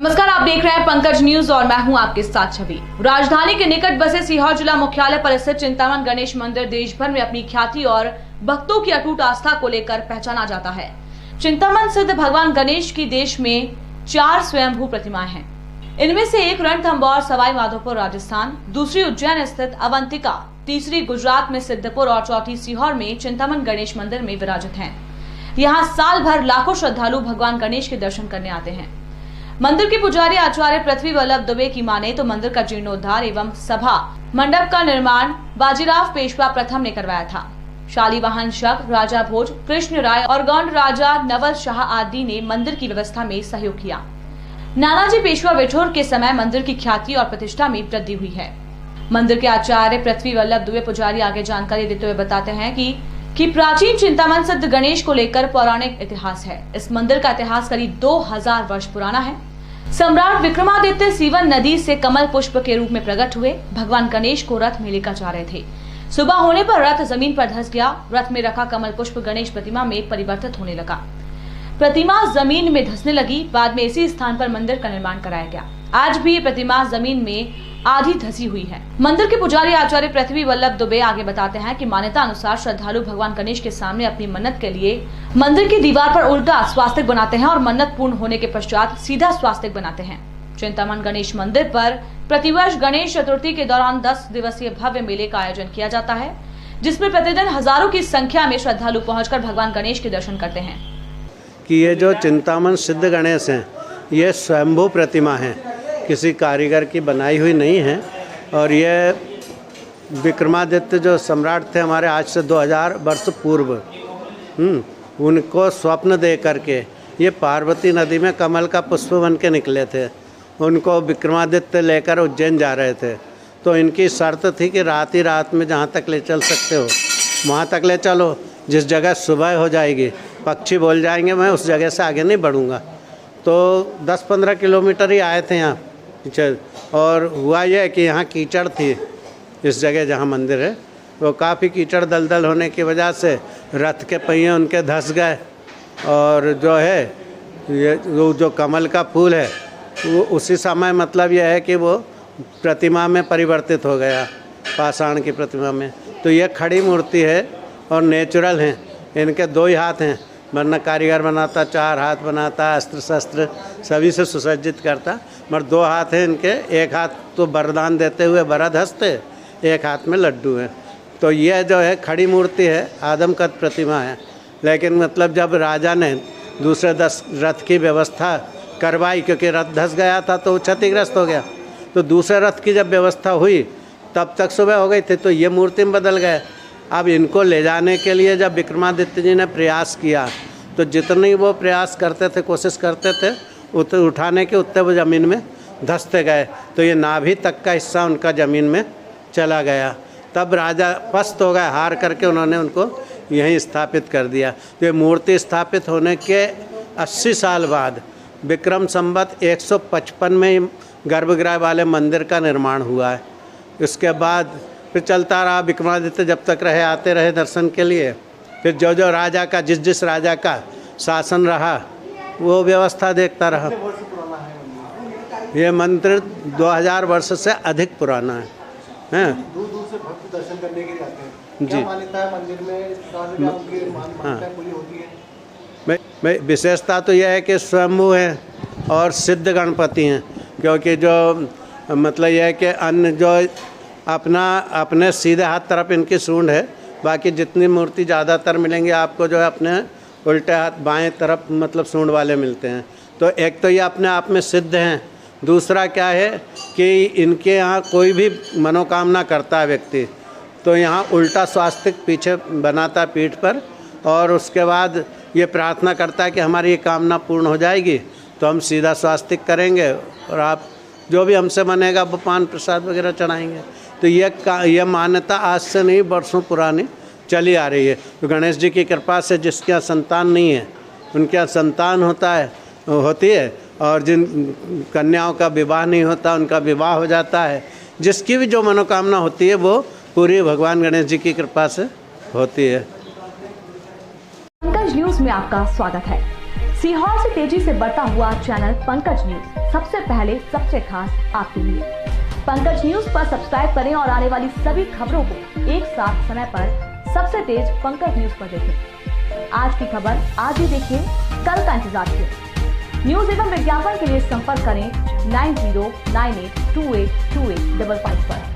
नमस्कार, आप देख रहे हैं पंकज न्यूज और मैं हूं आपके साथ छवि। राजधानी के निकट बसे सीहोर जिला मुख्यालय पर स्थित चिंतामन गणेश मंदिर देश भर में अपनी ख्याति और भक्तों की अटूट आस्था को लेकर पहचाना जाता है। चिंतामन सिद्ध भगवान गणेश की देश में 4 स्वयंभू प्रतिमाएं हैं। इनमें से एक रणथंभौर सवाई माधोपुर राजस्थान, दूसरी उज्जैन स्थित अवंतिका, तीसरी गुजरात में सिद्धपुर और चौथी सीहोर में चिंतामन गणेश मंदिर में विराजित हैं। यहाँ साल भर लाखों श्रद्धालु भगवान गणेश के दर्शन करने आते हैं। मंदिर के पुजारी आचार्य पृथ्वी वल्लभ दुबे की माने तो मंदिर का जीर्णोद्धार एवं सभा मंडप का निर्माण बाजीराव पेशवा प्रथम ने करवाया था। शालीवाहन शक, राजा भोज, कृष्ण राय और गौंड राजा नवल शाह आदि ने मंदिर की व्यवस्था में सहयोग किया। नानाजी पेशवा विठोर के समय मंदिर की ख्याति और प्रतिष्ठा में वृद्धि हुई है। मंदिर के आचार्य पृथ्वी वल्लभ दुबे पुजारी आगे जानकारी देते हुए बताते हैं कि प्राचीन चिंतामन सिद्ध गणेश को लेकर पौराणिक इतिहास है। इस मंदिर का इतिहास करीब 2000 वर्ष पुराना है। सम्राट विक्रमादित्य सीवन नदी से कमल पुष्प के रूप में प्रकट हुए। भगवान गणेश को रथ में लेकर जा रहे थे। सुबह होने पर रथ जमीन पर धंस गया। रथ में रखा कमल पुष्प गणेश प्रतिमा में परिवर्तित होने लगा। प्रतिमा जमीन में धंसने लगी। बाद में इसी स्थान पर मंदिर का निर्माण कराया गया। आज भी ये प्रतिमा जमीन में आधी धसी हुई है। मंदिर के पुजारी आचार्य पृथ्वी वल्लभ दुबे आगे बताते हैं कि मान्यता अनुसार श्रद्धालु भगवान गणेश के सामने अपनी मन्नत के लिए मंदिर की दीवार पर उल्टा स्वास्तिक बनाते हैं और मन्नत पूर्ण होने के पश्चात सीधा स्वास्तिक बनाते हैं। चिंतामन गणेश मंदिर पर प्रतिवर्ष गणेश चतुर्थी के दौरान 10 दिवसीय भव्य मेले का आयोजन किया जाता है, जिसमें प्रतिदिन हजारों की संख्या में श्रद्धालु पहुंचकर भगवान गणेश के दर्शन करते हैं। कि ये जो चिंतामन सिद्ध गणेश हैं, ये स्वयंभू प्रतिमा है, किसी कारीगर की बनाई हुई नहीं है। और ये विक्रमादित्य जो सम्राट थे हमारे आज से 2000 वर्ष पूर्व, उनको स्वप्न दे करके ये पार्वती नदी में कमल का पुष्प बन के निकले थे। उनको विक्रमादित्य लेकर उज्जैन जा रहे थे, तो इनकी शर्त थी कि रात ही रात में जहाँ तक ले चल सकते हो वहाँ तक ले चलो। जिस जगह सुबह हो जाएगी, पक्षी बोल जाएंगे, मैं उस जगह से आगे नहीं बढ़ूँगा। तो 10-15 किलोमीटर ही आए थे यहाँ। और हुआ यह कि यहाँ कीचड़ थी। इस जगह जहाँ मंदिर है वो काफ़ी कीचड़ दलदल होने की वजह से रथ के पहिए उनके धंस गए। और जो है ये जो कमल का फूल है वो उसी समय मतलब यह है कि वो प्रतिमा में परिवर्तित हो गया, पाषाण की प्रतिमा में। तो ये खड़ी मूर्ति है और नेचुरल हैं। इनके 2 ही हाथ हैं, वरना कारीगर बनाता 4 हाथ बनाता, अस्त्र शस्त्र सभी से सुसज्जित करता, मगर 2 हाथ हैं इनके। एक हाथ तो वरदान देते हुए वरद हंसते, एक हाथ में लड्डू है। तो यह जो है खड़ी मूर्ति है, आदमकद प्रतिमा है। लेकिन मतलब जब राजा ने दूसरे 10 रथ की व्यवस्था करवाई, क्योंकि रथ धंस गया था तो क्षतिग्रस्त हो गया, तो दूसरे रथ की जब व्यवस्था हुई तब तक सुबह हो गई थी, तो ये मूर्ति में बदल गए। अब इनको ले जाने के लिए जब विक्रमादित्य जी ने प्रयास किया, तो जितनी वो प्रयास करते थे, कोशिश करते थे उठाने के, उतने वो ज़मीन में धंसते गए। तो ये नाभि तक का हिस्सा उनका ज़मीन में चला गया। तब राजा पस्त हो गए, हार करके उन्होंने उनको यहीं स्थापित कर दिया। तो ये मूर्ति स्थापित होने के 80 साल बाद विक्रम संवत 155 में गर्भगृह वाले मंदिर का निर्माण हुआ है। उसके बाद फिर चलता रहा। विक्रमादित्य जब तक रहे आते रहे दर्शन के लिए। फिर जो जो राजा का जिस राजा का शासन रहा वो व्यवस्था देखता रहा। ये मंदिर 2000 वर्ष से अधिक पुराना है। दूर दूर से भक्त दर्शन करने के लिए आते हैं। जी, क्या मान्यता है मंदिर में? हाँ, पूरी होती है। विशेषता तो यह है कि स्वयंभू हैं और सिद्ध गणपति हैं। क्योंकि जो मतलब यह है कि अन्य जो अपने सीधे हाथ तरफ इनकी सूंड है, बाकी जितनी मूर्ति ज़्यादातर मिलेंगी आपको जो है अपने उल्टे हाथ बाएं तरफ मतलब सूंड वाले मिलते हैं। तो एक तो ये अपने आप में सिद्ध हैं। दूसरा क्या है कि इनके यहाँ कोई भी मनोकामना करता है व्यक्ति, तो यहाँ उल्टा स्वास्तिक पीछे बनाता पीठ पर, और उसके बाद ये प्रार्थना करता है कि हमारी ये कामना पूर्ण हो जाएगी तो हम सीधा स्वास्तिक करेंगे और आप जो भी हमसे बनेगा वो पान प्रसाद वगैरह चढ़ाएंगे। तो ये मान्यता आज से नहीं, वर्षों पुरानी चली आ रही है। तो गणेश जी की कृपा से जिसके यहाँ संतान नहीं है उनके यहाँ संतान होती है, और जिन कन्याओं का विवाह नहीं होता उनका विवाह हो जाता है। जिसकी भी जो मनोकामना होती है वो पूरी भगवान गणेश जी की कृपा से होती है। पंकज न्यूज में आपका स्वागत है। सीहोर से तेजी से बढ़ता हुआ चैनल पंकज न्यूज सबसे पहले सबसे खास आपके लिए। पंकज न्यूज पर सब्सक्राइब करें और आने वाली सभी खबरों को एक साथ समय पर सबसे तेज पंकज न्यूज पर देखें। आज की खबर आज ही देखिए, कल का इंतजार कीजिए। न्यूज एवं विज्ञापन के लिए संपर्क करें 9098282855 पर।